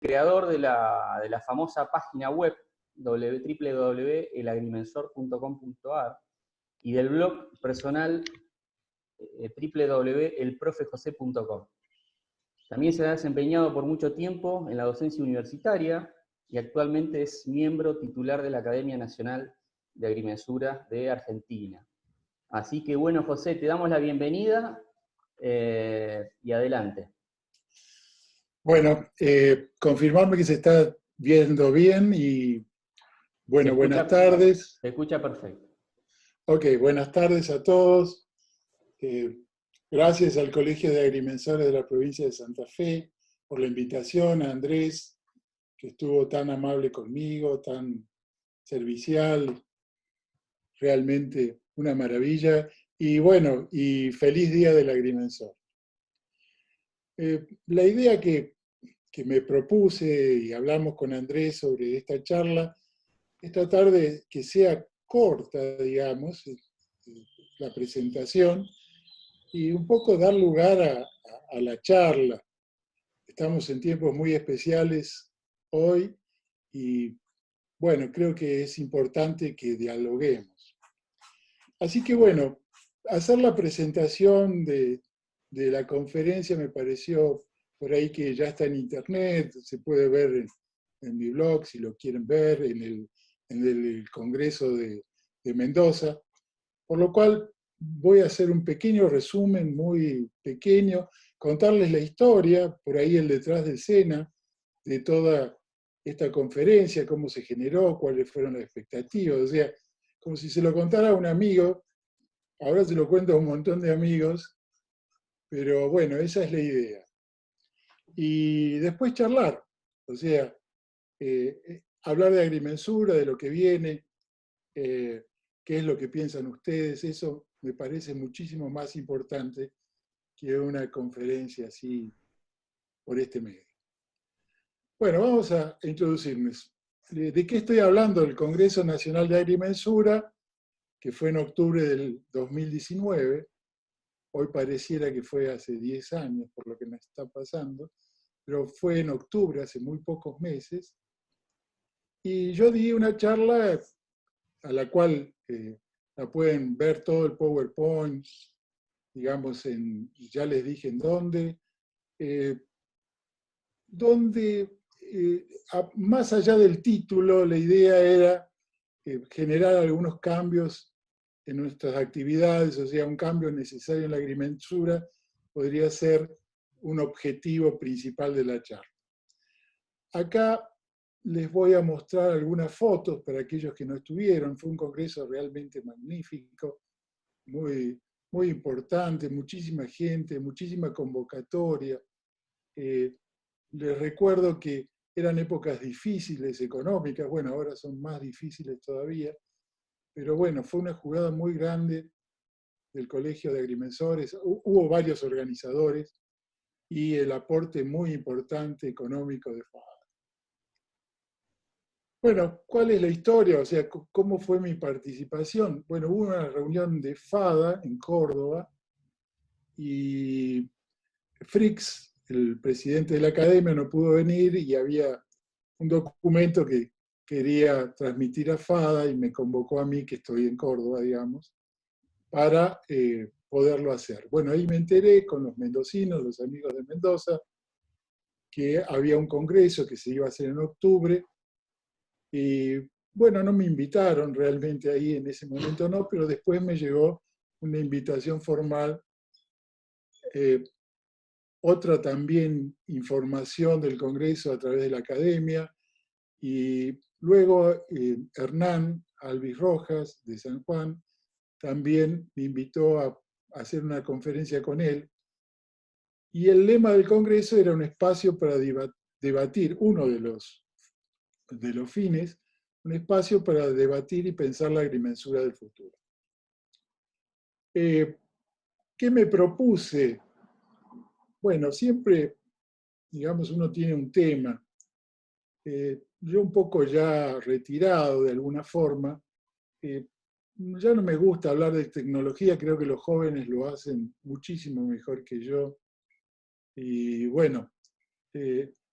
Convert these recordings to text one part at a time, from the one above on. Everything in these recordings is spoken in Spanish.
creador de la famosa página web www.elagrimensor.com.ar y del blog personal www.elprofejose.com. También se ha desempeñado por mucho tiempo en la docencia universitaria y actualmente es miembro titular de la Academia Nacional de Agrimensura de Argentina. Así que bueno, José, te damos la bienvenida y adelante. Bueno, confirmarme que se está viendo bien y bueno, buenas tardes. Se escucha perfecto. Ok, buenas tardes a todos. Gracias al Colegio de Agrimensores de la provincia de Santa Fe por la invitación, a Andrés, que estuvo tan amable conmigo, tan servicial, realmente una maravilla. Y bueno, y feliz Día del Agrimensor. La idea que me propuse y hablamos con Andrés sobre esta charla es tratar de que sea corta, digamos, la presentación, y un poco dar lugar a la charla. Estamos en tiempos muy especiales hoy y, bueno, creo que es importante que dialoguemos. Así que, bueno, hacer la presentación de la conferencia me pareció por ahí que ya está en internet, se puede ver en mi blog si lo quieren ver, en el Congreso de Mendoza, por lo cual voy a hacer un pequeño resumen, muy pequeño, contarles la historia, por ahí el detrás de escena, de toda esta conferencia, cómo se generó, cuáles fueron las expectativas, o sea, como si se lo contara a un amigo. Ahora se lo cuento a un montón de amigos, pero bueno, esa es la idea. Y después charlar, o sea, hablar de agrimensura, de lo que viene, qué es lo que piensan ustedes, eso me parece muchísimo más importante que una conferencia así por este medio. Bueno, vamos a introducirnos. ¿De qué estoy hablando? El Congreso Nacional de Agrimensura, que fue en octubre del 2019, hoy pareciera que fue hace 10 años por lo que me está pasando, pero fue en octubre, hace muy pocos meses, y yo di una charla a la cual la pueden ver todo el PowerPoint, digamos, ya les dije en dónde, más allá del título, la idea era generar algunos cambios en nuestras actividades, o sea, un cambio necesario en la agrimensura podría ser un objetivo principal de la charla. Acá les voy a mostrar algunas fotos para aquellos que no estuvieron. Fue un congreso realmente magnífico, muy, muy importante, muchísima gente, muchísima convocatoria. Les recuerdo que eran épocas difíciles económicas, bueno, ahora son más difíciles todavía, pero bueno, fue una jugada muy grande del Colegio de Agrimensores, hubo varios organizadores y el aporte muy importante económico de FADA. Bueno, ¿cuál es la historia? O sea, ¿cómo fue mi participación? Bueno, hubo una reunión de FADA en Córdoba y Frix, el presidente de la academia, no pudo venir y había un documento que quería transmitir a FADA y me convocó a mí, que estoy en Córdoba, digamos, para poderlo hacer. Bueno, ahí me enteré con los mendocinos, los amigos de Mendoza, que había un congreso que se iba a hacer en octubre. Y bueno, no me invitaron realmente ahí en ese momento, no, pero después me llegó una invitación formal, otra también información del Congreso a través de la academia, y luego Hernán Alvis Rojas de San Juan también me invitó a hacer una conferencia con él, y el lema del Congreso era un espacio para debatir, uno de los fines, un espacio para debatir y pensar la agrimensura del futuro. ¿Qué me propuse? Bueno, siempre, digamos, uno tiene un tema. Yo un poco ya retirado de alguna forma, ya no me gusta hablar de tecnología, creo que los jóvenes lo hacen muchísimo mejor que yo. Y bueno,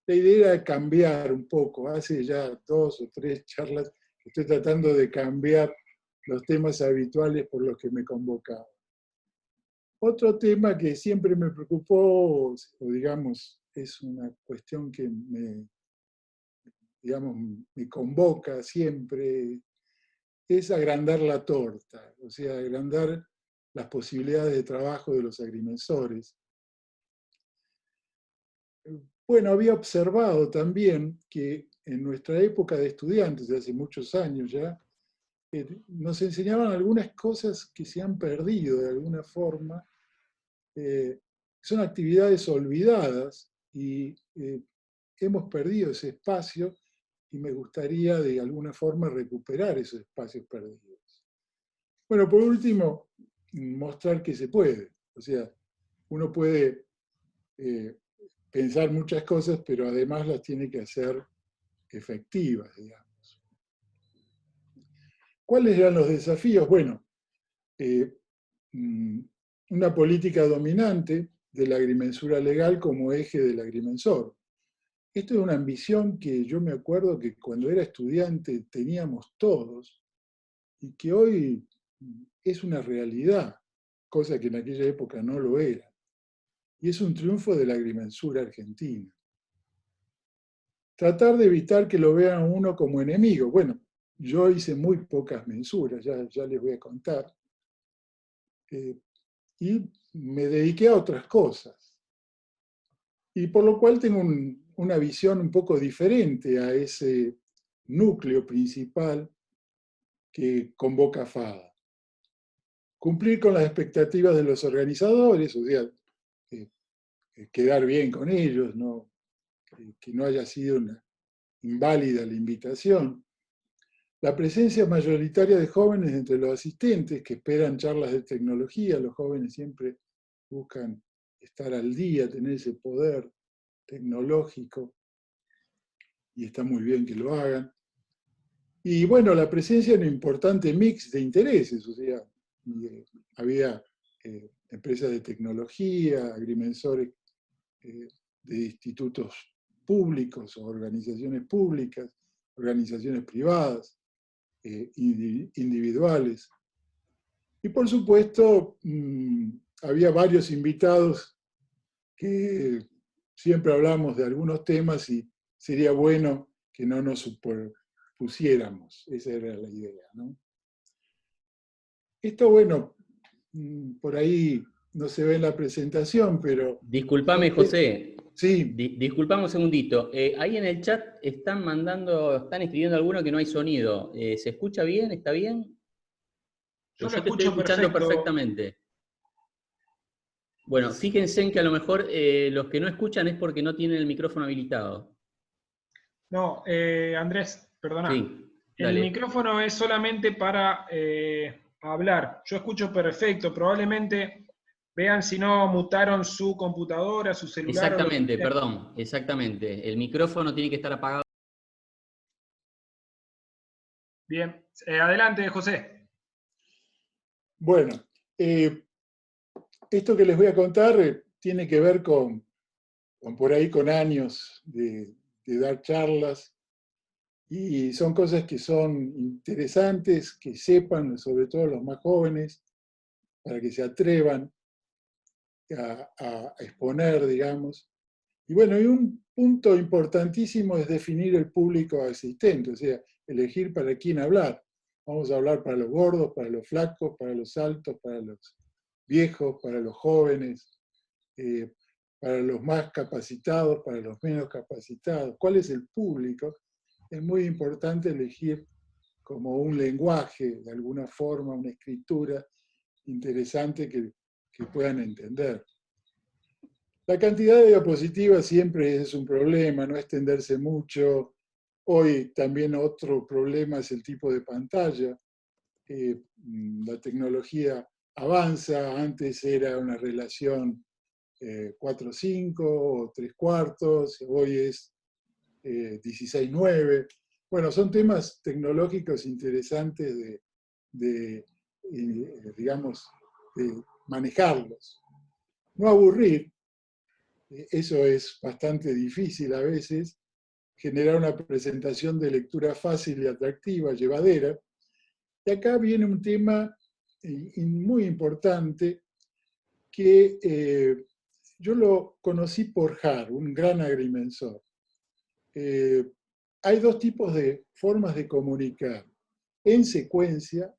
la idea era cambiar un poco. Hace ya 2 o 3 charlas que estoy tratando de cambiar los temas habituales por los que me convocaban. Otro tema que siempre me preocupó, o digamos, es una cuestión que me convoca siempre, es agrandar la torta, o sea, agrandar las posibilidades de trabajo de los agrimensores. Bueno, había observado también que en nuestra época de estudiantes, de hace muchos años ya, nos enseñaban algunas cosas que se han perdido de alguna forma. Son actividades olvidadas y hemos perdido ese espacio y me gustaría de alguna forma recuperar esos espacios perdidos. Bueno, por último, mostrar que se puede. O sea, uno puede pensar muchas cosas, pero además las tiene que hacer efectivas, digamos. ¿Cuáles eran los desafíos? Bueno, una política dominante de la agrimensura legal como eje del agrimensor. Esto es una ambición que yo me acuerdo que cuando era estudiante teníamos todos y que hoy es una realidad, cosa que en aquella época no lo era. Y es un triunfo de la agrimensura argentina. Tratar de evitar que lo vean uno como enemigo. Bueno, yo hice muy pocas mensuras, ya les voy a contar. Y me dediqué a otras cosas. Y por lo cual tengo una visión un poco diferente a ese núcleo principal que convoca FADA. Cumplir con las expectativas de los organizadores, o sea, quedar bien con ellos, ¿no? Que no haya sido inválida la invitación. La presencia mayoritaria de jóvenes entre los asistentes que esperan charlas de tecnología. Los jóvenes siempre buscan estar al día, tener ese poder tecnológico, y está muy bien que lo hagan. Y bueno, la presencia de un importante mix de intereses, o sea, había empresas de tecnología, agrimensores de institutos públicos o organizaciones públicas, organizaciones privadas, individuales. Y por supuesto, había varios invitados que siempre hablamos de algunos temas y sería bueno que no nos superpusiéramos. Esa era la idea, ¿no? Esto, bueno, por ahí no se ve en la presentación, pero... Disculpame, José. Sí. Disculpame un segundito. Ahí en el chat están escribiendo alguno que no hay sonido. ¿Se escucha bien? ¿Está bien? Yo te estoy escuchando perfectamente. Bueno, fíjense en que a lo mejor los que no escuchan es porque no tienen el micrófono habilitado. No, Andrés, perdona. Sí, el micrófono es solamente para hablar. Yo escucho perfecto. Probablemente vean si no mutaron su computadora, su celular. Exactamente, perdón, exactamente. El micrófono tiene que estar apagado. Bien, adelante, José. Bueno, esto que les voy a contar tiene que ver con por ahí con años de dar charlas, y son cosas que son interesantes, que sepan, sobre todo los más jóvenes, para que se atrevan a exponer, digamos. Y bueno, y un punto importantísimo es definir el público asistente, o sea, elegir para quién hablar. Vamos a hablar para los gordos, para los flacos, para los altos, para los viejos, para los jóvenes, para los más capacitados, para los menos capacitados. ¿Cuál es el público? Es muy importante elegir como un lenguaje, de alguna forma, una escritura interesante que puedan entender. La cantidad de diapositivas siempre es un problema, no extenderse mucho. Hoy también otro problema es el tipo de pantalla. La tecnología avanza, antes era una relación 4:5 o 3/4, hoy es 16:9. Bueno, son temas tecnológicos interesantes digamos, de manejarlos. No aburrir, Eso es bastante difícil a veces, generar una presentación de lectura fácil y atractiva, llevadera. Y acá viene un tema muy importante que yo lo conocí por Har, un gran agrimensor. Hay dos tipos de formas de comunicar, en secuencia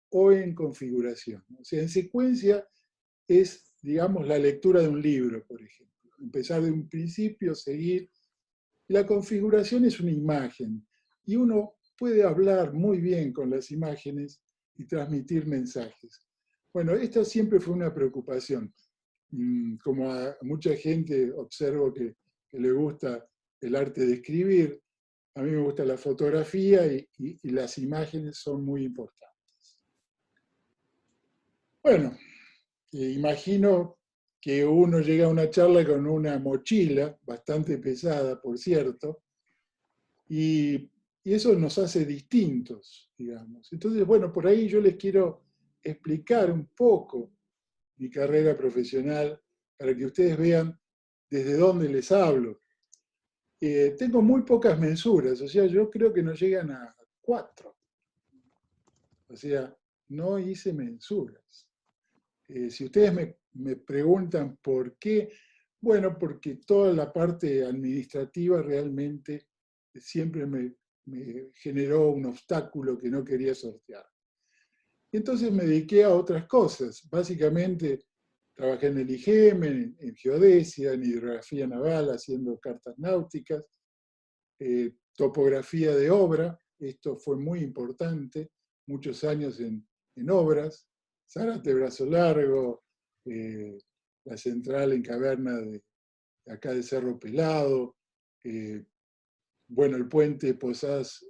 o en configuración. O sea, en secuencia es, digamos, la lectura de un libro, por ejemplo. Empezar de un principio, seguir. La configuración es una imagen y uno puede hablar muy bien con las imágenes y transmitir mensajes. Bueno, esta siempre fue una preocupación. Como a mucha gente observo que le gusta el arte de escribir, a mí me gusta la fotografía y las imágenes son muy importantes. Bueno, imagino que uno llega a una charla con una mochila, bastante pesada, por cierto, y eso nos hace distintos, digamos. Entonces, bueno, por ahí yo les quiero explicar un poco mi carrera profesional para que ustedes vean desde dónde les hablo. Tengo muy pocas mensuras, o sea, yo creo que no llegan a 4. O sea, no hice mensuras. Si ustedes me preguntan por qué, bueno, porque toda la parte administrativa realmente siempre me generó un obstáculo que no quería sortear. Y entonces me dediqué a otras cosas. Básicamente trabajé en el IGEM, en geodesia, en hidrografía naval, haciendo cartas náuticas, topografía de obra, esto fue muy importante, muchos años en obras, Zárate Brazo Largo, la central en Caverna de acá de Cerro Pelado, bueno, el puente Posadas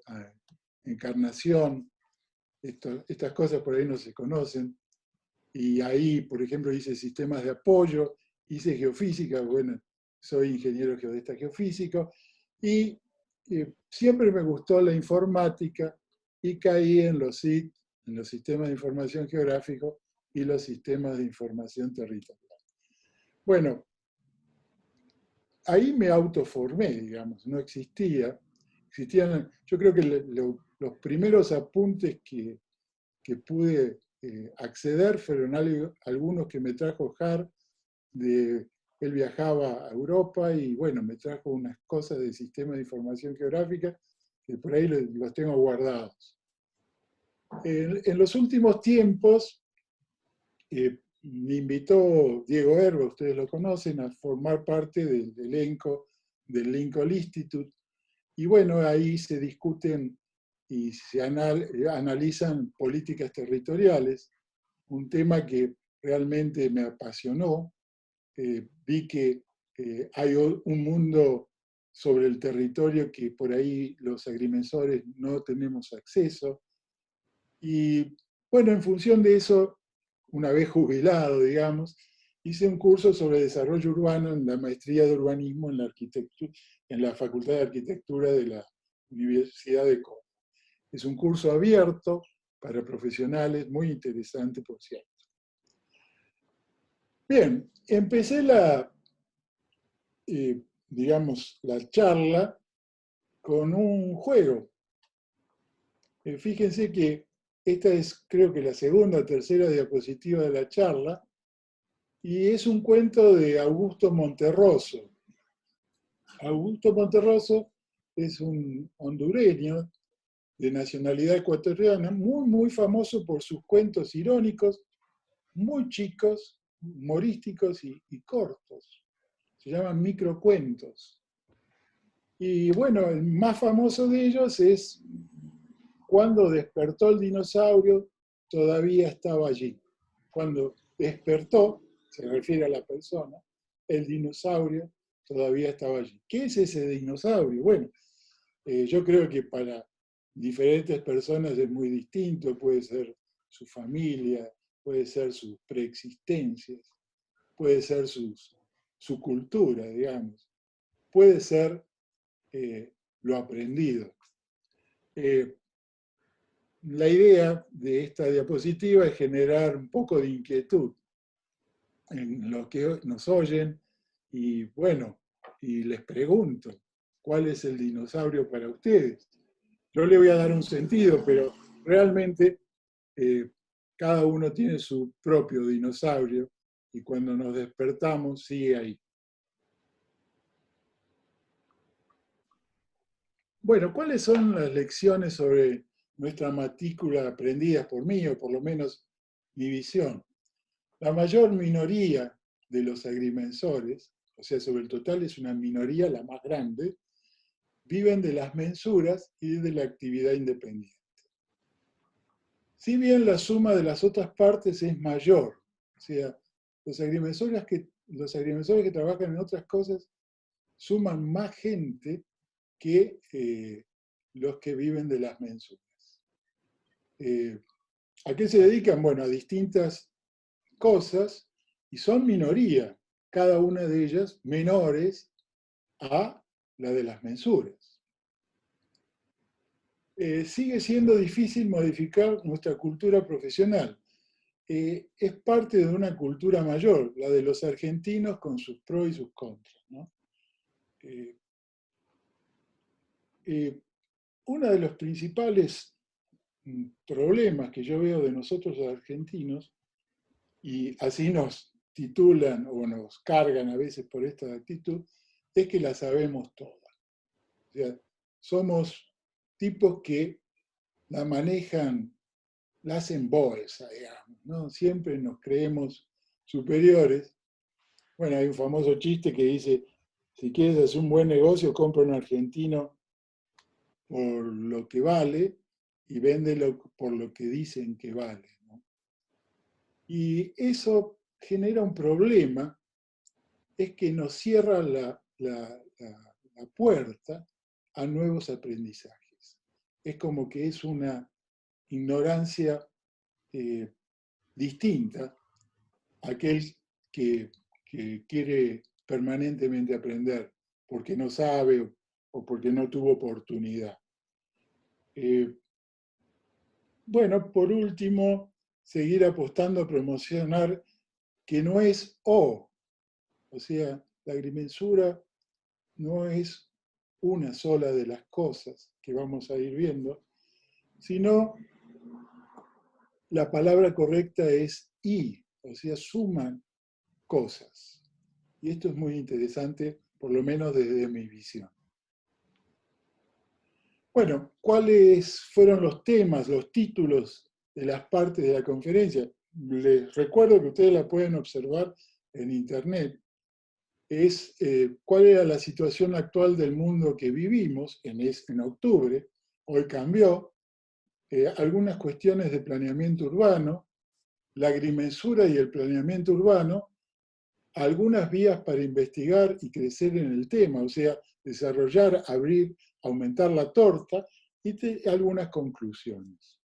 Encarnación, estas cosas por ahí no se conocen, y ahí, por ejemplo, hice sistemas de apoyo, hice geofísica, bueno, soy ingeniero geodesta geofísico, y siempre me gustó la informática y caí en los SIG, en los sistemas de información geográfico y los sistemas de información territorial. Bueno, ahí me autoformé, digamos, no existían, yo creo que los primeros apuntes que pude acceder fueron algunos que me trajo Har, él viajaba a Europa y bueno, me trajo unas cosas del sistema de información geográfica que por ahí los tengo guardados. En los últimos tiempos me invitó Diego Erba, ustedes lo conocen, a formar parte del elenco del Lincoln Institute. Y bueno, ahí se discuten y se analizan políticas territoriales, un tema que realmente me apasionó. Vi que hay un mundo sobre el territorio que por ahí los agrimensores no tenemos acceso. Y bueno, en función de eso, una vez jubilado, digamos, hice un curso sobre desarrollo urbano en la maestría de urbanismo en la arquitectura, en la Facultad de Arquitectura de la Universidad de Córdoba. Es un curso abierto para profesionales, muy interesante, por cierto. Bien, empecé digamos, la charla con un juego. Fíjense que esta es, creo que la segunda o tercera diapositiva de la charla, y es un cuento de Augusto Monterroso. Augusto Monterroso es un hondureño de nacionalidad ecuatoriana, muy, muy famoso por sus cuentos irónicos, muy chicos, humorísticos y cortos. Se llaman microcuentos. Y bueno, el más famoso de ellos es Cuando despertó el dinosaurio, todavía estaba allí. Cuando despertó, se refiere a la persona, el dinosaurio todavía estaba allí. ¿Qué es ese dinosaurio? Bueno, yo creo que para diferentes personas es muy distinto, puede ser su familia, puede ser sus preexistencias, puede ser su cultura, digamos, puede ser lo aprendido. La idea de esta diapositiva es generar un poco de inquietud en los que nos oyen Y bueno, y les pregunto, ¿cuál es el dinosaurio para ustedes? Yo le voy a dar un sentido, pero realmente cada uno tiene su propio dinosaurio y cuando nos despertamos sigue ahí. Bueno, ¿cuáles son las lecciones sobre nuestra matrícula aprendidas por mí, o por lo menos mi visión? La mayor minoría de los agrimensores, o sea, sobre el total es una minoría, la más grande, viven de las mensuras y de la actividad independiente. Si bien la suma de las otras partes es mayor, o sea, los agrimensores que trabajan en otras cosas suman más gente que los que viven de las mensuras. ¿A qué se dedican? Bueno, a distintas cosas y son minoría, cada una de ellas menores a la de las mensuras. Sigue siendo difícil modificar nuestra cultura profesional. Es parte de una cultura mayor, la de los argentinos con sus pros y sus contras, ¿no? Uno de los principales problemas que yo veo de nosotros los argentinos, y así nos titulan o nos cargan a veces por esta actitud, es que la sabemos todas. O sea, somos tipos que la manejan, la hacen bolsa, digamos, ¿no? Siempre nos creemos superiores. Bueno, hay un famoso chiste que dice, si quieres hacer un buen negocio, compra un argentino por lo que vale y véndelo por lo que dicen que vale, ¿no? Y eso genera un problema, es que nos cierra la puerta a nuevos aprendizajes. Es como que es una ignorancia distinta a aquel que quiere permanentemente aprender porque no sabe o porque no tuvo oportunidad. Bueno, por último, seguir apostando a promocionar que no es o sea, la agrimensura no es una sola de las cosas que vamos a ir viendo, sino la palabra correcta es y, o sea, suman cosas. Y esto es muy interesante, por lo menos desde mi visión. Bueno, ¿cuáles fueron los temas, los títulos de las partes de la conferencia? Les recuerdo que ustedes la pueden observar en internet. Es cuál era la situación actual del mundo que vivimos en octubre. Hoy cambió. Algunas cuestiones de planeamiento urbano, la agrimensura y el planeamiento urbano, algunas vías para investigar y crecer en el tema, o sea, desarrollar, abrir, aumentar la torta, y algunas conclusiones.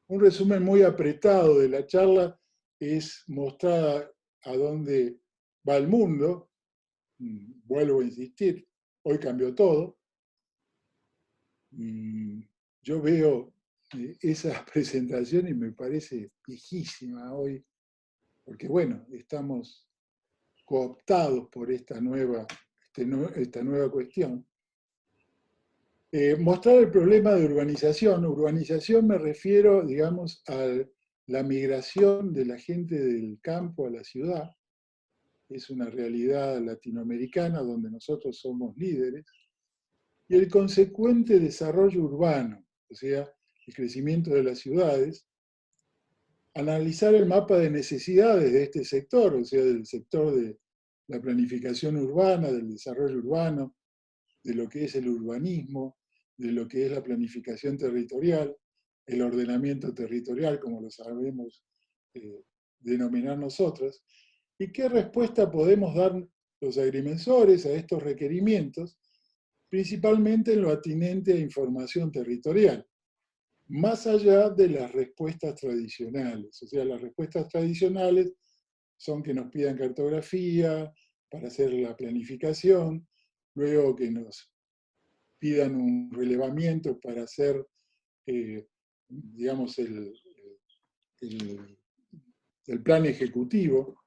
Un resumen muy apretado de la charla es mostrar a dónde va el mundo. Vuelvo a insistir, hoy cambió todo. Yo veo esa presentación y me parece viejísima hoy, porque bueno, estamos cooptados por esta nueva cuestión. Mostrar el problema de urbanización. Urbanización me refiero, digamos, a la migración de la gente del campo a la ciudad. Es una realidad latinoamericana donde nosotros somos líderes. Y el consecuente desarrollo urbano, o sea, el crecimiento de las ciudades. Analizar el mapa de necesidades de este sector, o sea, del sector de la planificación urbana, del desarrollo urbano, de lo que es el urbanismo, de lo que es la planificación territorial, el ordenamiento territorial, como lo sabemos denominar nosotros, y qué respuesta podemos dar los agrimensores a estos requerimientos, principalmente en lo atinente a información territorial, más allá de las respuestas tradicionales. O sea, las respuestas tradicionales son que nos pidan cartografía para hacer la planificación, luego que nos pidan un relevamiento para hacer, digamos, el plan ejecutivo.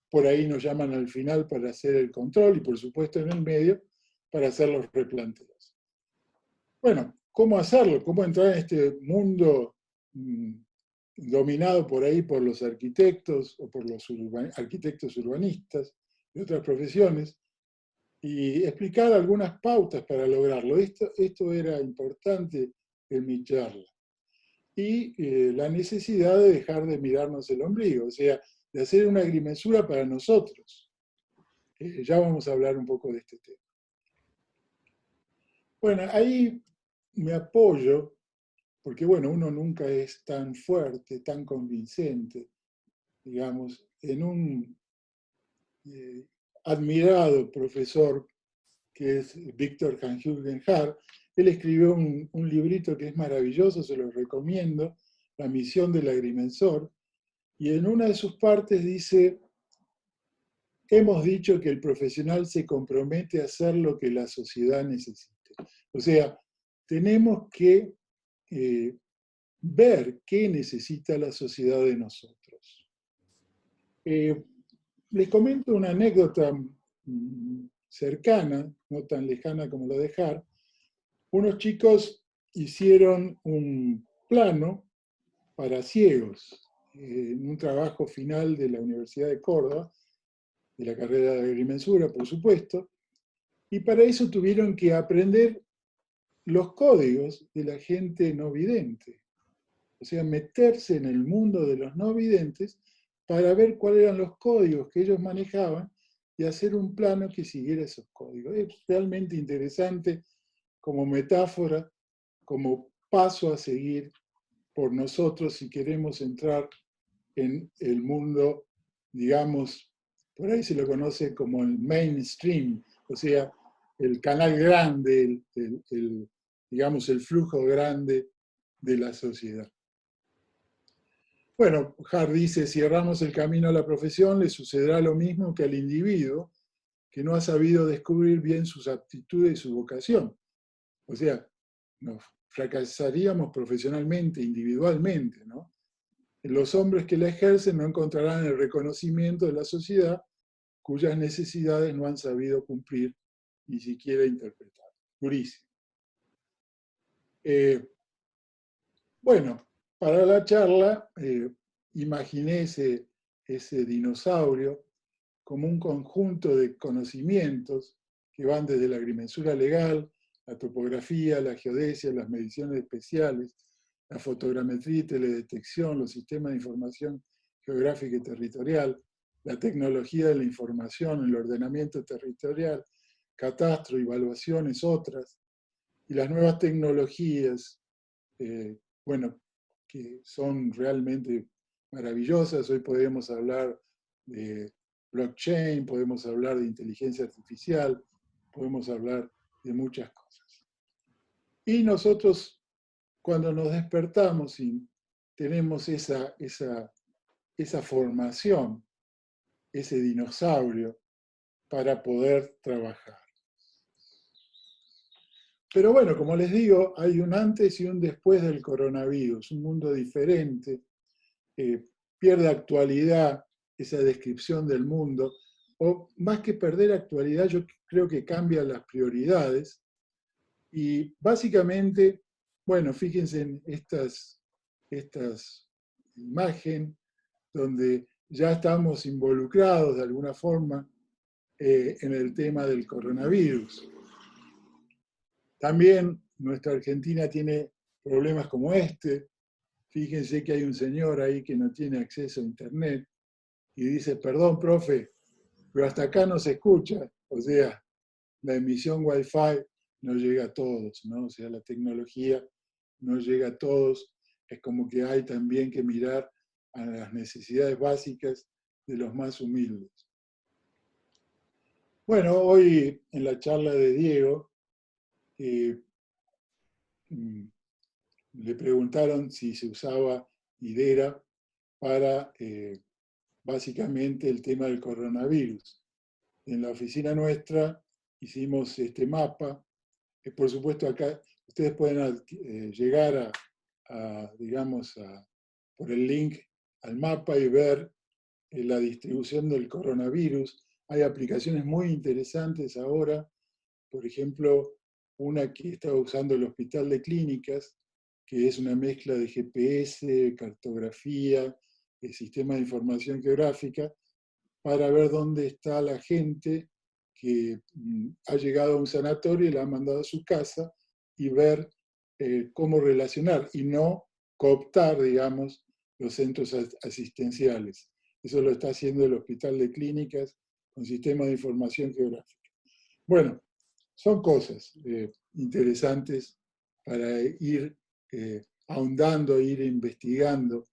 por ahí nos llaman al final para hacer el control y por supuesto en el medio para hacer los replanteos. Bueno, ¿cómo hacerlo? ¿Cómo entrar en este mundo dominado por ahí por los arquitectos o por los arquitectos urbanistas y otras profesiones? Y explicar algunas pautas para lograrlo. Esto era importante en mi charla. Y la necesidad de dejar de mirarnos el ombligo, o sea, de hacer una agrimensura para nosotros. Ya vamos a hablar un poco de este tema. Bueno, ahí me apoyo, porque bueno, uno nunca es tan fuerte, tan convincente, digamos, en un admirado profesor que es Víctor Hans-Jürgen Haar. Él escribió un librito que es maravilloso, se lo recomiendo, La misión del agrimensor, y en una de sus partes dice: hemos dicho que el profesional se compromete a hacer lo que la sociedad necesite. O sea, tenemos que ver qué necesita la sociedad de nosotros. Les comento una anécdota cercana, no tan lejana como la de Haar. Unos chicos hicieron un plano para ciegos en un trabajo final de la Universidad de Córdoba, de la carrera de agrimensura, por supuesto, y para eso tuvieron que aprender los códigos de la gente no vidente. O sea, meterse en el mundo de los no videntes para ver cuáles eran los códigos que ellos manejaban y hacer un plano que siguiera esos códigos. Es realmente interesante como metáfora, como paso a seguir por nosotros si queremos entrar en el mundo, digamos, por ahí se lo conoce como el mainstream, o sea, el canal grande, digamos, el flujo grande de la sociedad. Bueno, Haar dice: si erramos el camino a la profesión, le sucederá lo mismo que al individuo que no ha sabido descubrir bien sus aptitudes y su vocación. O sea, nos fracasaríamos profesionalmente, individualmente, ¿no? Los hombres que la ejercen no encontrarán el reconocimiento de la sociedad cuyas necesidades no han sabido cumplir ni siquiera interpretar. Durísimo. Bueno, para la charla, imaginé ese dinosaurio como un conjunto de conocimientos que van desde la agrimensura legal, la topografía, la geodesia, las mediciones especiales, la fotogrametría y teledetección, los sistemas de información geográfica y territorial, la tecnología de la información, el ordenamiento territorial, catastro, evaluaciones, otras, y las nuevas tecnologías, bueno, que son realmente maravillosas. Hoy podemos hablar de blockchain, podemos hablar de inteligencia artificial, podemos hablar de muchas cosas. Y nosotros, cuando nos despertamos y tenemos esa formación, ese dinosaurio, para poder trabajar. Pero bueno, como les digo, hay un antes y un después del coronavirus, un mundo diferente, pierde actualidad esa descripción del mundo, o más que perder actualidad, yo creo que cambian las prioridades, y básicamente, bueno, fíjense en estas imágenes donde ya estamos involucrados de alguna forma en el tema del coronavirus. También nuestra Argentina tiene problemas como este. Fíjense que hay un señor ahí que no tiene acceso a internet y dice: perdón, profe, pero hasta acá no se escucha. O sea, la emisión Wi-Fi no llega a todos, ¿no? O sea, la tecnología no llega a todos. Es como que hay también que mirar a las necesidades básicas de los más humildes. Bueno, hoy en la charla de Diego, le preguntaron si se usaba IDERA para básicamente el tema del coronavirus. En la oficina nuestra hicimos este mapa. Por supuesto, acá ustedes pueden llegar digamos, por el link al mapa y ver la distribución del coronavirus. Hay aplicaciones muy interesantes ahora, por ejemplo, una que está usando el Hospital de Clínicas, que es una mezcla de GPS, cartografía, sistema de información geográfica, para ver dónde está la gente que ha llegado a un sanatorio y la han mandado a su casa y ver cómo relacionar y no cooptar, digamos, los centros asistenciales. Eso lo está haciendo el Hospital de Clínicas con sistema de información geográfica. Bueno, son cosas interesantes para ir ahondando, ir investigando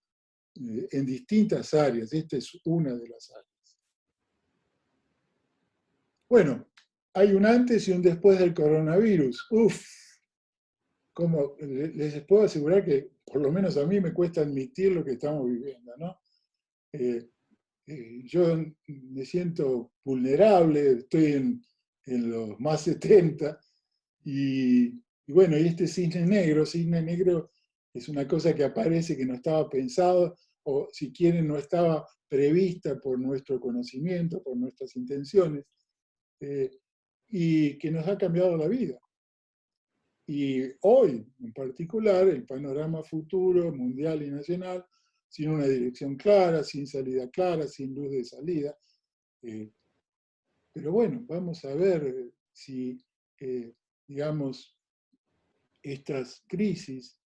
en distintas áreas. Esta es una de las áreas. Bueno, hay un antes y un después del coronavirus. Uf, como les puedo asegurar que por lo menos a mí me cuesta admitir lo que estamos viviendo, ¿no? Yo me siento vulnerable, estoy en los más 70 y bueno, y este cisne negro es una cosa que aparece que no estaba pensado o si quieren no estaba prevista por nuestro conocimiento, por nuestras intenciones. Y que nos ha cambiado la vida. Y hoy, en particular, el panorama futuro, mundial y nacional, sin una dirección clara, sin salida clara, sin luz de salida. Pero bueno, vamos a ver si, digamos, estas crisis,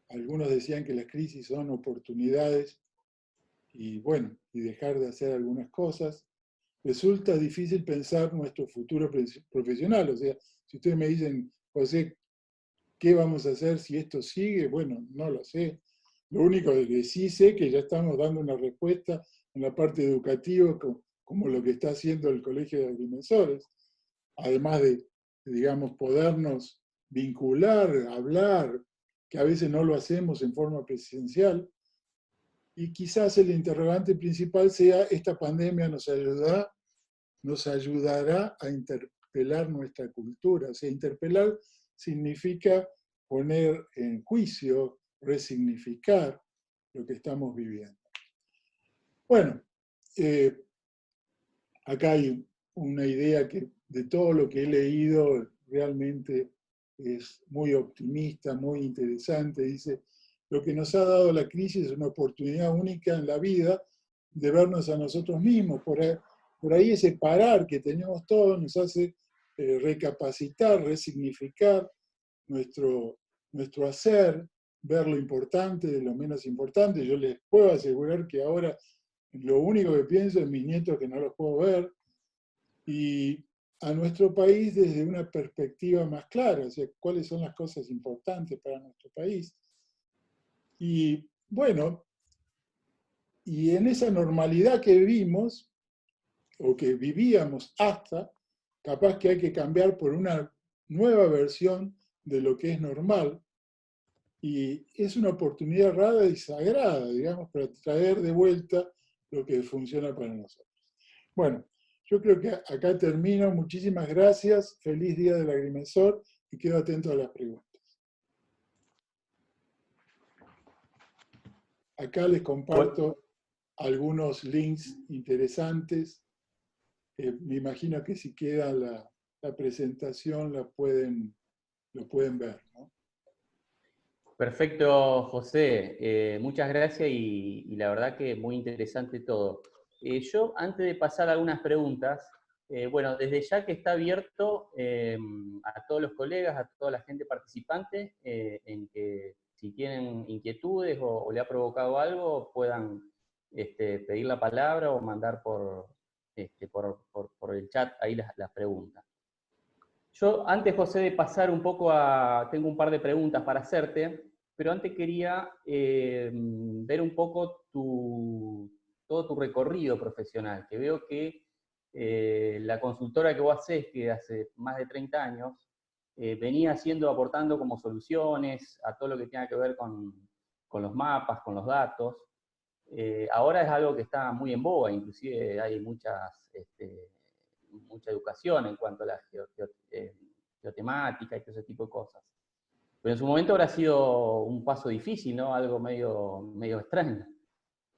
algunos decían que las crisis son oportunidades, y bueno, y dejar de hacer algunas cosas, resulta difícil pensar nuestro futuro profesional. O sea, si ustedes me dicen, José, ¿qué vamos a hacer si esto sigue? Bueno, no lo sé. Lo único que sí sé es que ya estamos dando una respuesta en la parte educativa, como lo que está haciendo el Colegio de Agrimensores, además de, digamos, podernos vincular, hablar, que a veces no lo hacemos en forma presencial. Y quizás el interrogante principal sea, ¿esta pandemia nos ayudará a interpelar nuestra cultura? O sea, interpelar significa poner en juicio, resignificar lo que estamos viviendo. Bueno, acá hay una idea que de todo lo que he leído realmente es muy optimista, muy interesante. Dice, lo que nos ha dado la crisis es una oportunidad única en la vida de vernos a nosotros mismos. Por ahí ese parar que tenemos todos nos hace recapacitar, resignificar nuestro hacer, ver lo importante de lo menos importante. Yo les puedo asegurar que ahora lo único que pienso es mis nietos que no los puedo ver, y a nuestro país desde una perspectiva más clara, o sea, cuáles son las cosas importantes para nuestro país. Y bueno, y en esa normalidad que vivimos, o que vivíamos hasta, capaz que hay que cambiar por una nueva versión de lo que es normal, y es una oportunidad rara y sagrada, digamos, para traer de vuelta lo que funciona para nosotros. Bueno, yo creo que acá termino. Muchísimas gracias. Feliz Día del Agrimensor y quedo atento a las preguntas. Acá les comparto algunos links interesantes. Me imagino que si queda la presentación lo pueden ver, ¿no? Perfecto, José. Muchas gracias y la verdad que muy interesante todo. Yo, antes de pasar a algunas preguntas, bueno, desde ya que está abierto a todos los colegas, a toda la gente participante, en que si tienen inquietudes o le ha provocado algo, puedan pedir la palabra o mandar por el chat ahí las preguntas. Yo, antes, José, de pasar un poco tengo un par de preguntas para hacerte, pero antes quería ver un poco todo tu recorrido profesional, que veo que la consultora que vos hacés, que hace más de 30 años, venía aportando como soluciones a todo lo que tenga que ver con los mapas, con los datos. Ahora es algo que está muy en boga, inclusive hay mucha educación en cuanto a la geotemática y todo ese tipo de cosas. Pero en su momento habrá sido un paso difícil, ¿no? Algo medio extraño.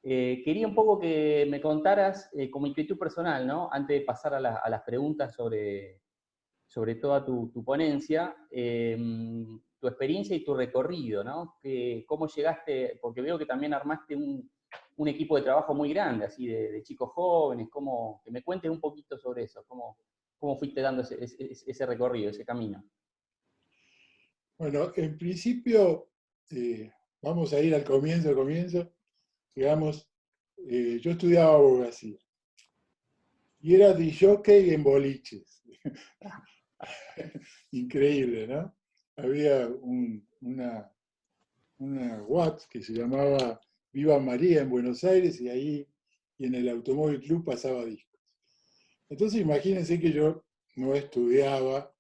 quería un poco que me contaras como inquietud personal, ¿no? Antes de pasar a las preguntas sobre toda tu ponencia, tu experiencia y tu recorrido, ¿no? ¿Cómo llegaste? Porque veo que también armaste un equipo de trabajo muy grande, así de chicos jóvenes, que me cuentes un poquito sobre eso, cómo fuiste dando ese recorrido, ese camino. Bueno, en principio, vamos a ir al comienzo, digamos, yo estudiaba abogacía y era disjockey en boliches. Increíble, ¿no? Había una Watts que se llamaba Viva María en Buenos Aires y en el Automóvil Club pasaba discos. Entonces imagínense que yo no estudiaba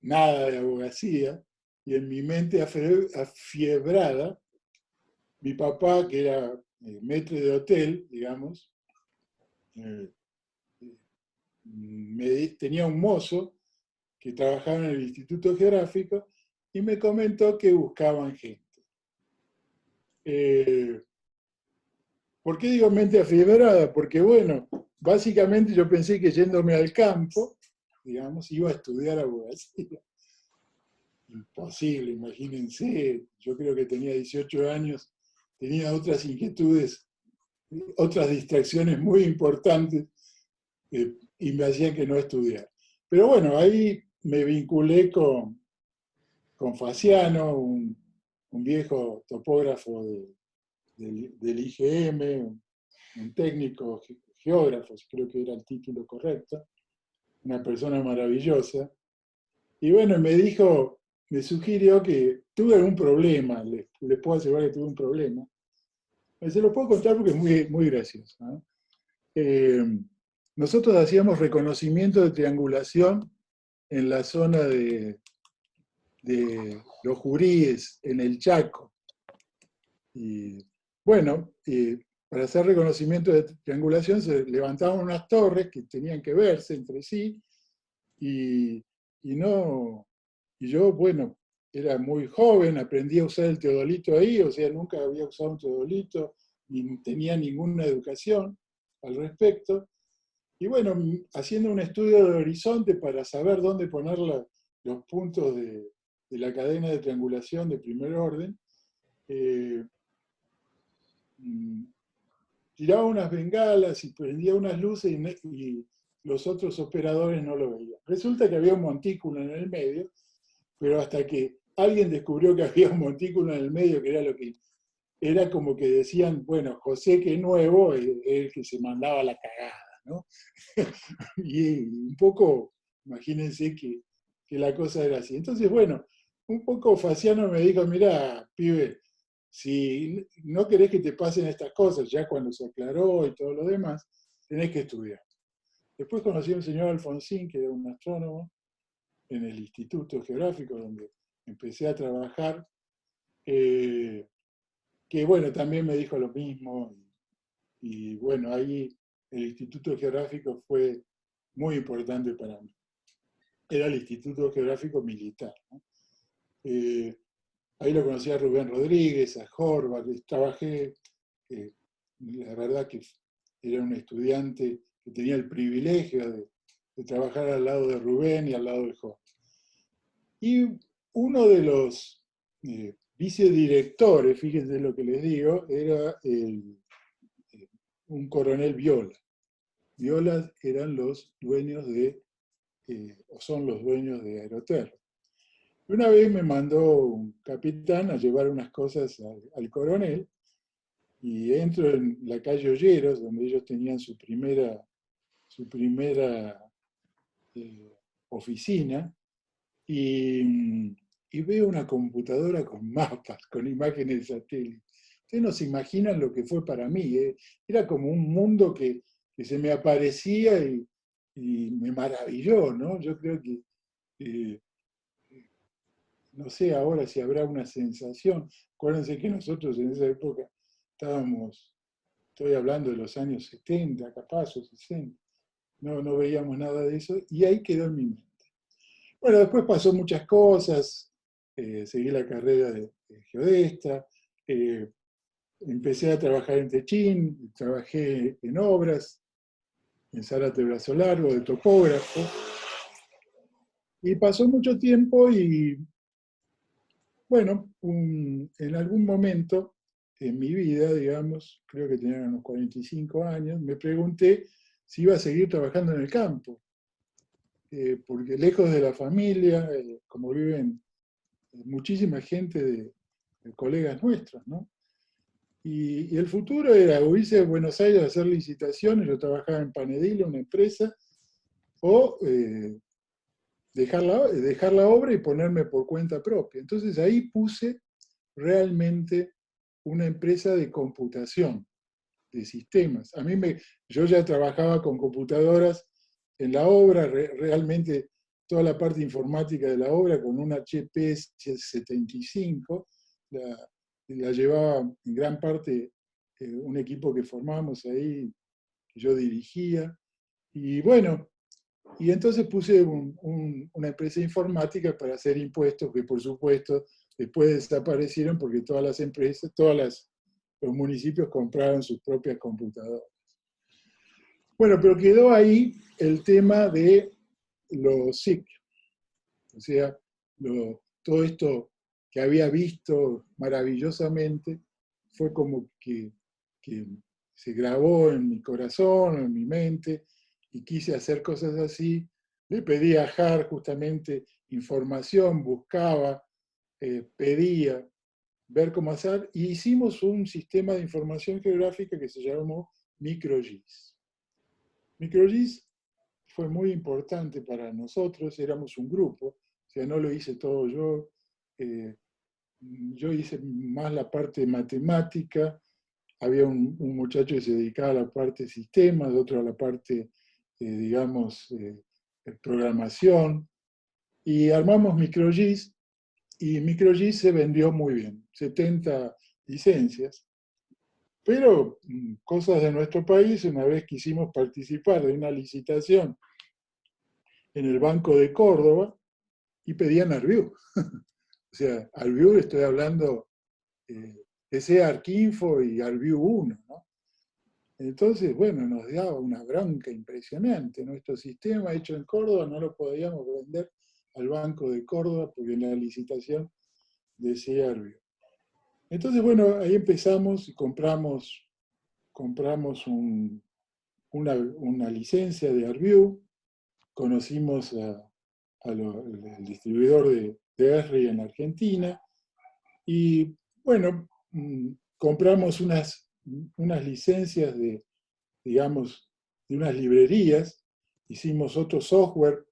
nada de abogacía y en mi mente afiebrada, mi papá, que era maître de hotel, digamos, tenía un mozo que trabajaba en el Instituto Geográfico y me comentó que buscaban gente. ¿Por qué digo mente afiebrada? Porque, bueno, básicamente yo pensé que yéndome al campo, digamos, iba a estudiar abogacía. Imposible, imagínense. Yo creo que tenía 18 años, tenía otras inquietudes, otras distracciones muy importantes y me hacían que no estudiar. Pero bueno, ahí me vinculé con Faciano, un viejo topógrafo del IGM, un técnico geógrafo, creo que era el título correcto, una persona maravillosa. Y bueno, me sugirió que tuve un problema, les puedo asegurar que tuve un problema. Se lo puedo contar porque es muy, muy gracioso, ¿no? Nosotros hacíamos reconocimiento de triangulación en la zona de los Juríes, en el Chaco. Y bueno, para hacer reconocimiento de triangulación se levantaban unas torres que tenían que verse entre sí y yo, bueno, era muy joven, aprendí a usar el teodolito ahí, o sea, nunca había usado un teodolito, ni tenía ninguna educación al respecto. Y bueno, haciendo un estudio de horizonte para saber dónde poner los puntos de la cadena de triangulación de primer orden, tiraba unas bengalas y prendía unas luces y los otros operadores no lo veían. Resulta que había un montículo en el medio, pero hasta que alguien descubrió que había un montículo en el medio, que era lo que era como que decían, bueno, José que nuevo es el que se mandaba la cagada, ¿no? Y un poco, imagínense que la cosa era así. Entonces, bueno, un poco Faciano me dijo, mira, pibe, si no querés que te pasen estas cosas, ya cuando se aclaró y todo lo demás, tenés que estudiar. Después conocí a un señor Alfonsín, que era un astrónomo, en el Instituto Geográfico, donde empecé a trabajar, que bueno, también me dijo lo mismo, y bueno, ahí el Instituto Geográfico fue muy importante para mí. Era el Instituto Geográfico Militar, ¿no? Ahí lo conocí a Rubén Rodríguez, a Horvath, trabajé, la verdad que era un estudiante que tenía el privilegio de trabajar al lado de Rubén y al lado de Horvath. Y uno de los vicedirectores, fíjense lo que les digo, era un coronel Viola. Viola eran los dueños o son los dueños de Aeroterra. Una vez me mandó un capitán a llevar unas cosas al coronel y entro en la calle Olleros, donde ellos tenían su primera oficina, y veo una computadora con mapas, con imágenes de satélite. Ustedes no se imaginan lo que fue para mí. Era como un mundo que se me aparecía y me maravilló, ¿no? Yo creo que no sé ahora si habrá una sensación. Acuérdense que nosotros en esa época estoy hablando de los años 70, capaz, o 60, no veíamos nada de eso, y ahí quedó en mi mente. Bueno, después pasó muchas cosas, seguí la carrera de geodesta, empecé a trabajar en Techín, trabajé en obras, en Zárate Brazo Largo, de topógrafo, y pasó mucho tiempo y, bueno, en algún momento en mi vida, digamos, creo que tenía unos 45 años, me pregunté si iba a seguir trabajando en el campo, porque lejos de la familia, como viven muchísima gente de colegas nuestros, ¿no? Y el futuro era o irse a Buenos Aires a hacer licitaciones, yo trabajaba en Panedil, una empresa, o dejar la obra y ponerme por cuenta propia. Entonces ahí puse realmente una empresa de computación, de sistemas. Yo ya trabajaba con computadoras en la obra, realmente toda la parte informática de la obra con un HP 75, la llevaba en gran parte un equipo que formamos ahí, que yo dirigía. Y bueno, y entonces puse una empresa informática para hacer impuestos que por supuesto después desaparecieron porque todas las empresas, los municipios compraron sus propias computadoras. Bueno, pero quedó ahí el tema de los SIC. O sea, todo esto que había visto maravillosamente fue como que se grabó en mi corazón, en mi mente, y quise hacer cosas así. Le pedí a JAR justamente información, buscaba, pedía, ver cómo hacer, y hicimos un sistema de información geográfica que se llamó MicroGIS. MicroGIS fue muy importante para nosotros, éramos un grupo, o sea, no lo hice todo yo, yo hice más la parte matemática, había un muchacho que se dedicaba a la parte de sistemas, otro a la parte, digamos, de programación, y armamos MicroGIS, y MicroGIS se vendió muy bien, 70 licencias, pero cosas de nuestro país, una vez quisimos participar de una licitación en el Banco de Córdoba y pedían ArcView. O sea, ArcView estoy hablando ese Arquinfo y ArcView 1, ¿no? Entonces, bueno, nos daba una bronca impresionante. Nuestro sistema hecho en Córdoba no lo podíamos vender al Banco de Córdoba porque en la licitación decía ArcView. Entonces, bueno, ahí empezamos y compramos una licencia de ArcView, conocimos al distribuidor de Esri en Argentina, y bueno, compramos unas licencias digamos, de unas librerías, hicimos otro software.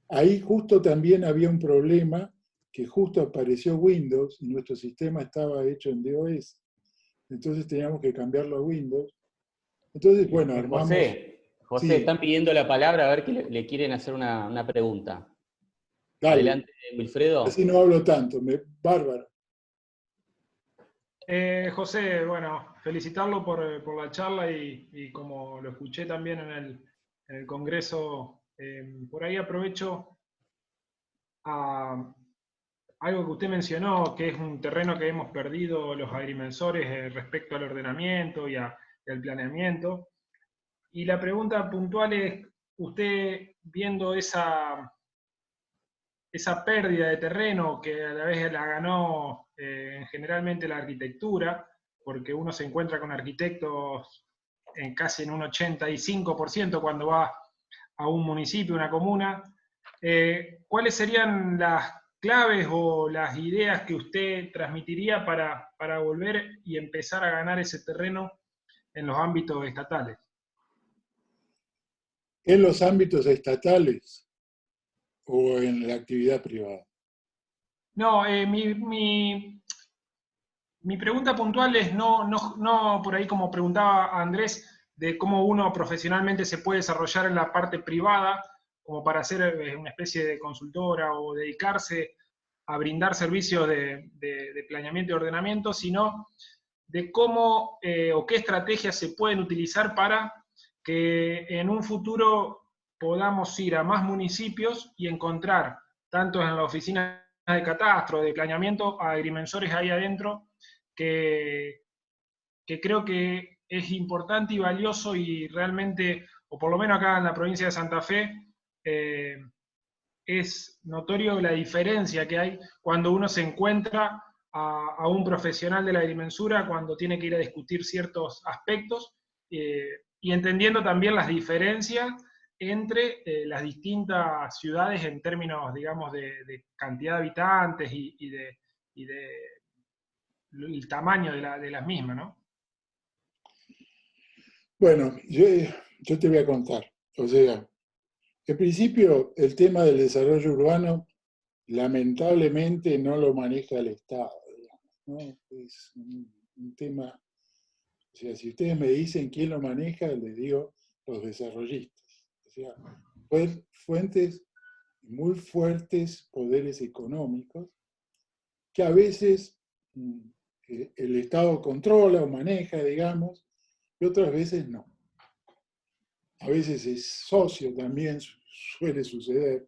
Ahí justo también había un problema, que justo apareció Windows y nuestro sistema estaba hecho en DOS, entonces teníamos que cambiarlo a Windows. Entonces, bueno, armamos... José, Sí, están pidiendo la palabra, a ver que le quieren hacer una pregunta. dale. Adelante, Wilfredo. Así no hablo tanto, Bárbara. José, bueno, felicitarlo por la charla y como lo escuché también en el Congreso, por ahí aprovecho a algo que usted mencionó, que es un terreno que hemos perdido los agrimensores respecto al ordenamiento y al planeamiento. Y la pregunta puntual es, usted viendo esa pérdida de terreno que a la vez la ganó generalmente la arquitectura, porque uno se encuentra con arquitectos casi en un 85% cuando va a un municipio, una comuna, ¿cuáles serían las claves o las ideas que usted transmitiría para volver y empezar a ganar ese terreno en los ámbitos estatales? En los ámbitos estatales o en la actividad privada. No, mi pregunta puntual es no por ahí como preguntaba Andrés, de cómo uno profesionalmente se puede desarrollar en la parte privada, como para ser una especie de consultora o dedicarse a brindar servicios de planeamiento y ordenamiento, sino de cómo o qué estrategias se pueden utilizar para que en un futuro podamos ir a más municipios y encontrar, tanto en la oficina de catastro, de planeamiento, a agrimensores ahí adentro que que creo que es importante y valioso y realmente, o por lo menos acá en la provincia de Santa Fe, es notorio la diferencia que hay cuando uno se encuentra a un profesional de la agrimensura cuando tiene que ir a discutir ciertos aspectos y entendiendo también las diferencias entre las distintas ciudades en términos, digamos, de cantidad de habitantes y de el tamaño de las mismas, ¿no? Bueno, yo te voy a contar. O sea, en principio el tema del desarrollo urbano lamentablemente no lo maneja el Estado, digamos, ¿no? Es un tema, o sea, si ustedes me dicen quién lo maneja, les digo los desarrollistas. O sea, fuentes muy fuertes poderes económicos que a veces el Estado controla o maneja, digamos, y otras veces no. A veces es socio también, suele suceder.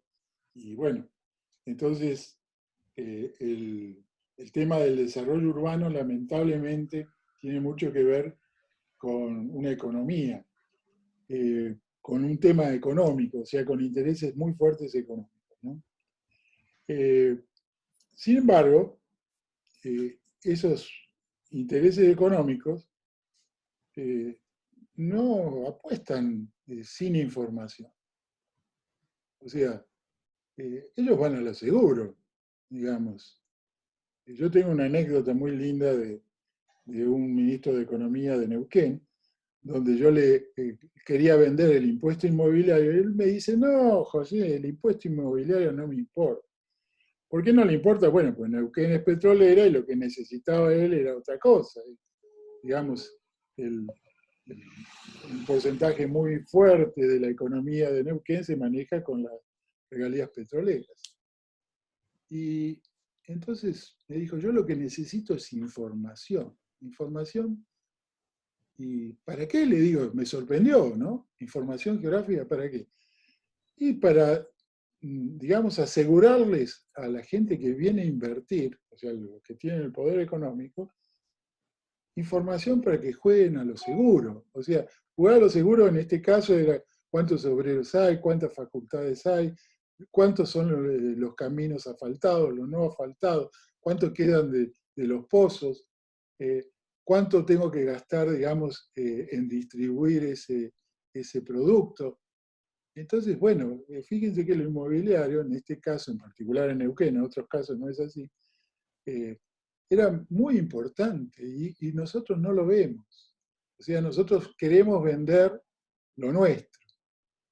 Y bueno, entonces el tema del desarrollo urbano lamentablemente tiene mucho que ver con una economía, con un tema económico, o sea, con intereses muy fuertes económicos, ¿no? Sin embargo, esos intereses económicos no apuestan sin información. O sea, ellos van a lo seguro, digamos. Yo tengo una anécdota muy linda de un ministro de Economía de Neuquén, donde yo le quería vender el impuesto inmobiliario, y él me dice, no, José, el impuesto inmobiliario no me importa. ¿Por qué no le importa? Bueno, pues Neuquén es petrolera y lo que necesitaba él era otra cosa. Digamos, un porcentaje muy fuerte de la economía de Neuquén se maneja con las regalías petroleras. Y entonces me dijo, yo lo que necesito es información. Información. ¿Y para qué? Le digo, me sorprendió, ¿no? Información geográfica, ¿para qué? Y para, digamos, asegurarles a la gente que viene a invertir, o sea, los que tienen el poder económico, información para que jueguen a lo seguro. O sea, jugar a lo seguro en este caso era cuántos obreros hay, cuántas facultades hay, cuántos son los caminos asfaltados, los no asfaltados, cuántos quedan de los pozos, cuánto tengo que gastar, digamos, en distribuir ese producto. Entonces, bueno, fíjense que lo inmobiliario, en este caso en particular en Neuquén, en otros casos no es así, era muy importante y nosotros no lo vemos. O sea, nosotros queremos vender lo nuestro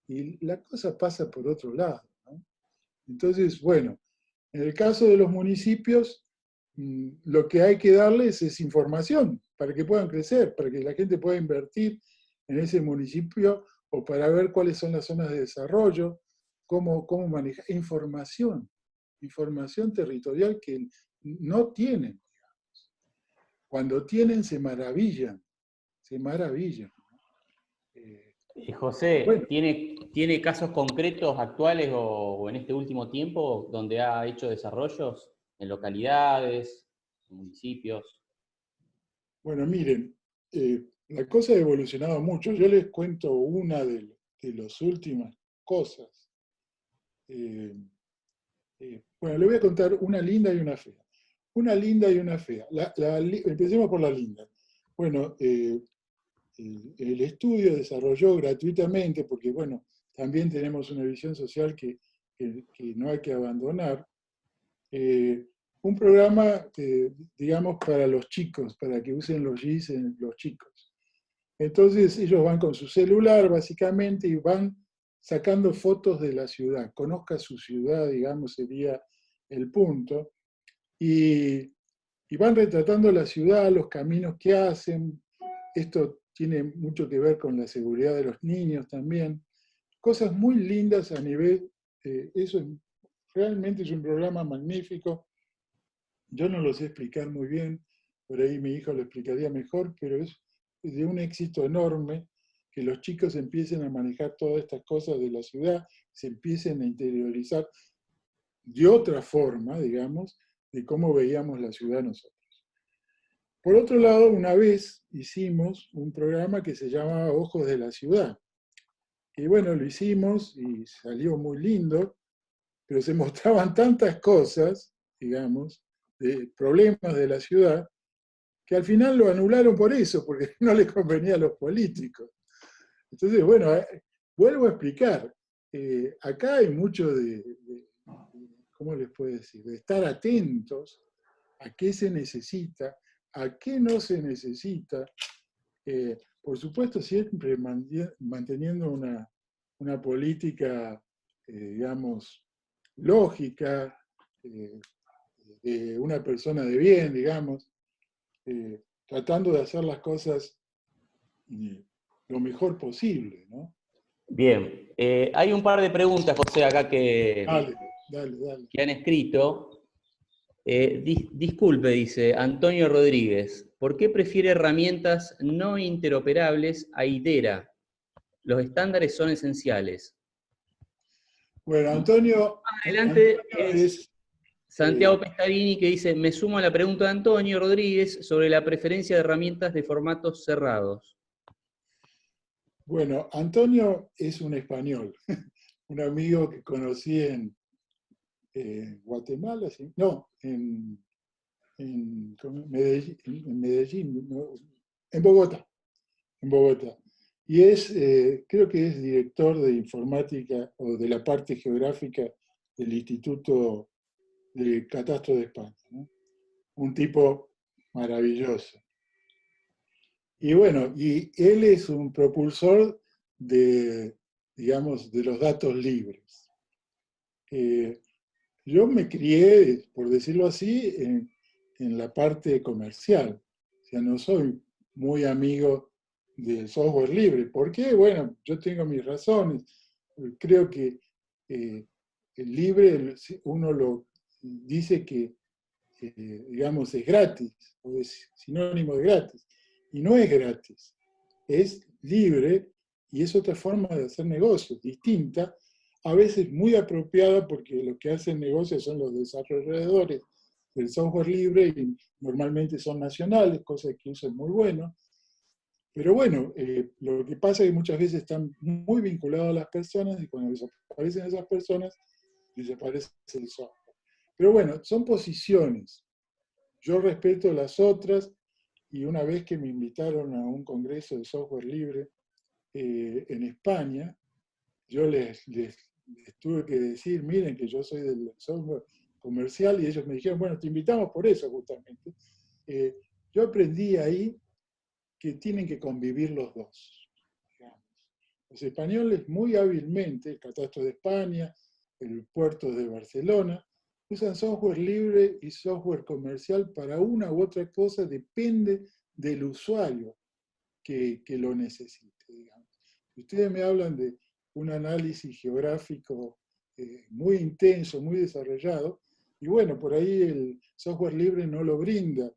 y la cosa pasa por otro lado, ¿no? Entonces, bueno, en el caso de los municipios, lo que hay que darles es información para que puedan crecer, para que la gente pueda invertir en ese municipio o para ver cuáles son las zonas de desarrollo, cómo manejar información territorial que no tienen. Cuando tienen se maravillan. José, Bueno, ¿tiene casos concretos actuales o en este último tiempo donde ha hecho desarrollos en localidades, en municipios? bueno, miren, la cosa ha evolucionado mucho. Yo les cuento una de las últimas cosas. Bueno, le voy a contar una linda y una fea. Una linda y una fea. Empecemos por la linda. Bueno, el estudio desarrolló gratuitamente, porque bueno, también tenemos una visión social que no hay que abandonar, un programa, digamos, para los chicos, para que usen los GIS en los chicos. Entonces ellos van con su celular, básicamente, y van sacando fotos de la ciudad. Conozca su ciudad, digamos, sería el punto. Y van retratando la ciudad, los caminos que hacen. Esto tiene mucho que ver con la seguridad de los niños también. Cosas muy lindas a nivel, realmente es un programa magnífico. Yo no lo sé explicar muy bien, por ahí mi hijo lo explicaría mejor, pero es de un éxito enorme que los chicos empiecen a manejar todas estas cosas de la ciudad, se empiecen a interiorizar de otra forma, digamos, de cómo veíamos la ciudad nosotros. Por otro lado, una vez hicimos un programa que se llamaba Ojos de la Ciudad. Y bueno, lo hicimos y salió muy lindo, pero se mostraban tantas cosas, digamos, de problemas de la ciudad, que al final lo anularon por eso, porque no les convenía a los políticos. Entonces, bueno, vuelvo a explicar. Acá hay mucho ¿cómo les puedo decir? De estar atentos a qué se necesita, a qué no se necesita. Por supuesto, siempre manteniendo una política, digamos, lógica, de una persona de bien, digamos, tratando de hacer las cosas lo mejor posible, ¿no? Bien, hay un par de preguntas, José, acá Dale, dale, dale. que han escrito. Disculpe, dice Antonio Rodríguez, ¿por qué prefiere herramientas no interoperables a IDERA? Los estándares son esenciales. Bueno, Antonio Adelante es es... Santiago Pestarini, que dice, me sumo a la pregunta de Antonio Rodríguez sobre la preferencia de herramientas de formatos cerrados. Bueno, Antonio es un español, un amigo que conocí en Guatemala, ¿sí? No, en Medellín, no, en Bogotá, en Bogotá. Y creo que es director de informática o de la parte geográfica del Instituto de Catastro de España, ¿no? Un tipo maravilloso. Y bueno, y él es un propulsor de, digamos, de los datos libres. Yo me crié, por decirlo así, en la parte comercial. O sea, no soy muy amigo del software libre. ¿Por qué? Bueno, yo tengo mis razones. Creo que el libre, uno lo dice que, digamos, es gratis, o es sinónimo de gratis. Y no es gratis, es libre y es otra forma de hacer negocios, distinta, a veces muy apropiada porque lo que hacen negocios son los desarrolladores del software libre y normalmente son nacionales, cosa que eso es muy bueno. Pero bueno, lo que pasa es que muchas veces están muy vinculados a las personas y cuando desaparecen esas personas, desaparece el software. Pero bueno, son posiciones. Yo respeto las otras y una vez que me invitaron a un congreso de software libre en España, yo les tuve que decir, miren que yo soy del software comercial y ellos me dijeron, bueno, te invitamos por eso justamente. Yo aprendí ahí que tienen que convivir los dos. Digamos. Los españoles muy hábilmente, el Catastro de España, el Puerto de Barcelona, usan software libre y software comercial para una u otra cosa, depende del usuario que lo necesite. Digamos. Ustedes me hablan de un análisis geográfico muy intenso, muy desarrollado, y bueno, por ahí el software libre no lo brinda,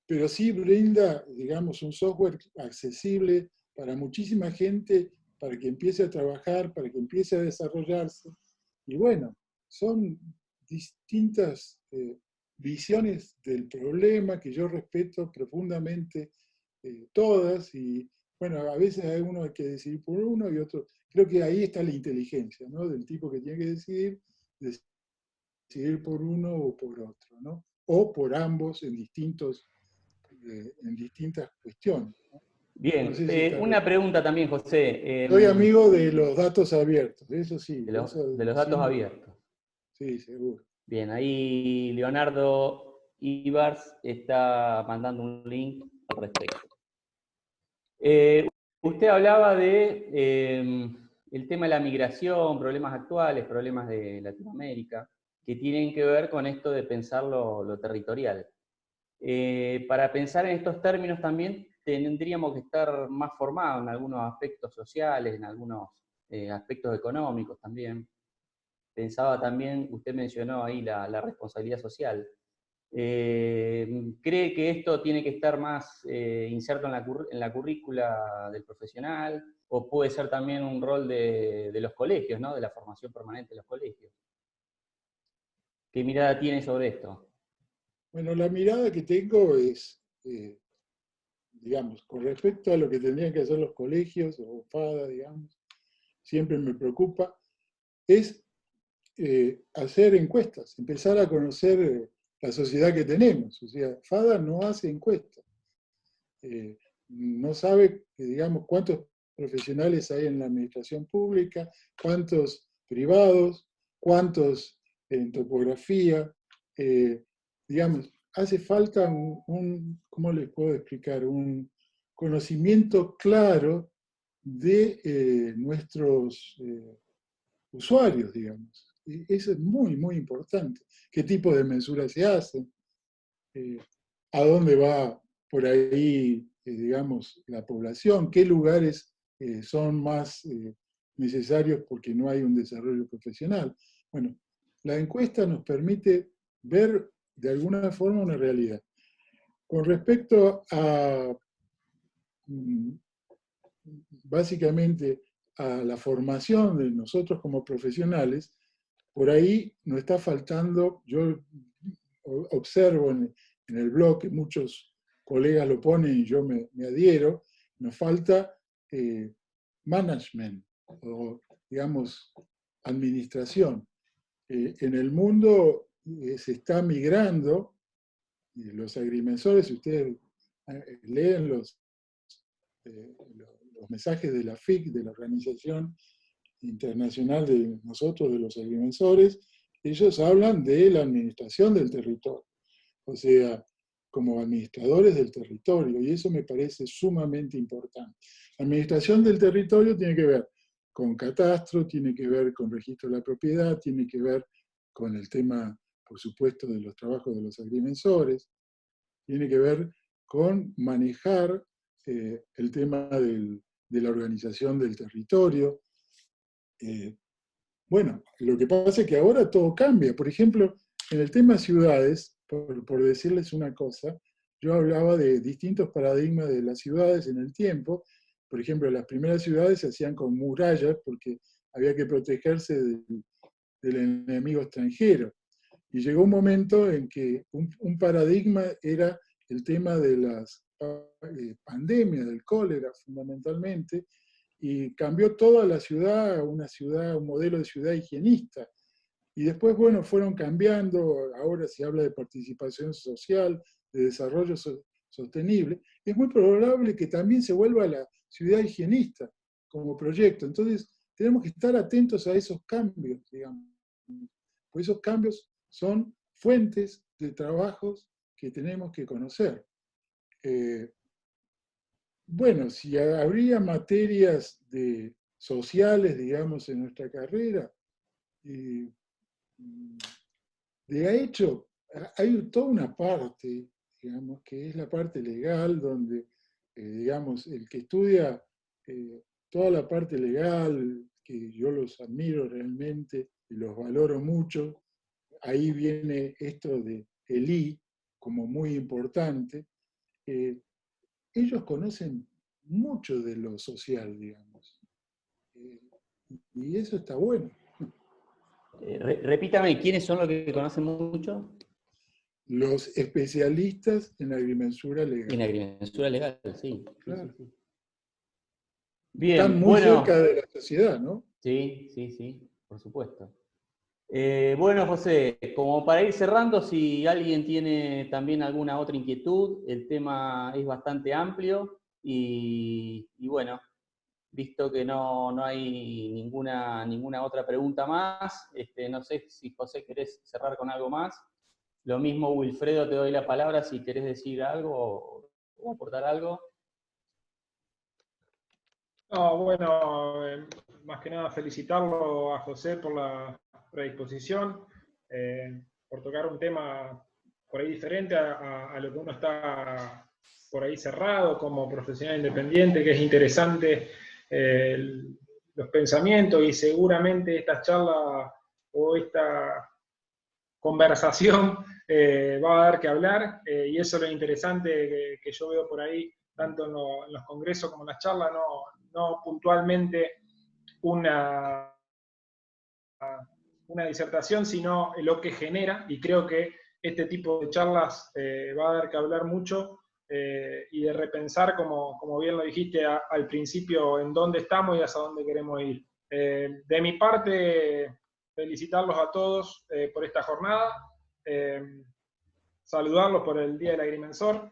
pero sí brinda, digamos, un software accesible para muchísima gente, para que empiece a trabajar, para que empiece a desarrollarse. Y bueno, son distintas visiones del problema que yo respeto profundamente todas, y bueno, a veces hay uno que decidir por uno y otro. Creo que ahí está la inteligencia, ¿no? Del tipo que tiene que decidir por uno o por otro, ¿no? O por ambos en distintas cuestiones, ¿no? No Bien, sé si está una pregunta también, José. Soy amigo de los datos abiertos, eso sí, eso De los datos sin duda. abiertos. Sí, seguro. Bien, ahí Leonardo Ibars está mandando un link al respecto. Usted hablaba de el tema de la migración, problemas actuales, problemas de Latinoamérica, que tienen que ver con esto de pensar lo territorial. Para pensar en estos términos también tendríamos que estar más formados en algunos aspectos sociales, en algunos aspectos económicos también. Pensaba también, usted mencionó ahí la responsabilidad social. ¿Cree que esto tiene que estar más inserto en la currícula del profesional? ¿O puede ser también un rol de los colegios, ¿no? De la formación permanente de los colegios? ¿Qué mirada tiene sobre esto? Bueno, la mirada que tengo es digamos, con respecto a lo que tendrían que hacer los colegios o FADA, digamos, siempre me preocupa, es hacer encuestas, empezar a conocer la sociedad que tenemos. O sea, FADA no hace encuestas. No sabe, digamos, cuántos profesionales hay en la administración pública, cuántos privados, cuántos en topografía. Digamos, hace falta ¿cómo les puedo explicar? Un conocimiento claro de nuestros usuarios, digamos. Y eso es muy, muy importante. ¿Qué tipo de mensuras se hacen? ¿A dónde va por ahí, digamos, la población? ¿Qué lugares son más necesarios porque no hay un desarrollo profesional? Bueno, la encuesta nos permite ver de alguna forma una realidad. Con respecto a, básicamente, a la formación de nosotros como profesionales, por ahí nos está faltando, yo observo en el blog, muchos colegas lo ponen y yo me adhiero, nos falta management, o digamos, administración. En el mundo se está migrando, los agrimensores, si ustedes leen los mensajes de la FIC, de la Organización Internacional de nosotros, de los agrimensores, ellos hablan de la administración del territorio, o sea, como administradores del territorio, y eso me parece sumamente importante. La administración del territorio tiene que ver con catastro, tiene que ver con registro de la propiedad, tiene que ver con el tema, por supuesto, de los trabajos de los agrimensores, tiene que ver con manejar el tema de la organización del territorio. Bueno, lo que pasa es que ahora todo cambia. Por ejemplo, en el tema ciudades, por decirles una cosa, yo hablaba de distintos paradigmas de las ciudades en el tiempo. Por ejemplo, las primeras ciudades se hacían con murallas porque había que protegerse del enemigo extranjero. Y llegó un momento en que un paradigma era el tema de las pandemias, del cólera fundamentalmente, y cambió toda la ciudad a un modelo de ciudad higienista. Y después, bueno, fueron cambiando, ahora se habla de participación social, de desarrollo sostenible. Es muy probable que también se vuelva a la ciudad higienista como proyecto. Entonces, tenemos que estar atentos a esos cambios, digamos. Pues esos cambios son fuentes de trabajos que tenemos que conocer. Bueno, si habría materias sociales, digamos, en nuestra carrera, de hecho, hay toda una parte, digamos, que es la parte legal, donde, digamos, el que estudia toda la parte legal, que yo los admiro realmente y los valoro mucho, ahí viene esto de el I como muy importante. Ellos conocen mucho de lo social, digamos. Y eso está bueno. Repítame, ¿quiénes son los que conocen mucho? Los especialistas en agrimensura legal. En agrimensura legal, sí. Claro. Sí. Bien, están muy cerca de la sociedad, ¿no? Sí, por supuesto. Bueno, José, como para ir cerrando, si alguien tiene también alguna otra inquietud, el tema es bastante amplio y bueno, visto que no hay ninguna otra pregunta más, no sé si José querés cerrar con algo más. Lo mismo, Wilfredo, te doy la palabra si querés decir algo o aportar algo. No, bueno, más que nada felicitarlo a José por la predisposición, por tocar un tema por ahí diferente a lo que uno está por ahí cerrado como profesional independiente, que es interesante los pensamientos y seguramente esta charla o esta conversación va a dar que hablar y eso es lo interesante que yo veo por ahí, tanto en los congresos como en las charlas, no puntualmente una disertación, sino lo que genera, y creo que este tipo de charlas va a dar que hablar mucho y de repensar, como bien lo dijiste al principio, en dónde estamos y hacia dónde queremos ir. De mi parte, felicitarlos a todos por esta jornada, saludarlos por el Día del Agrimensor,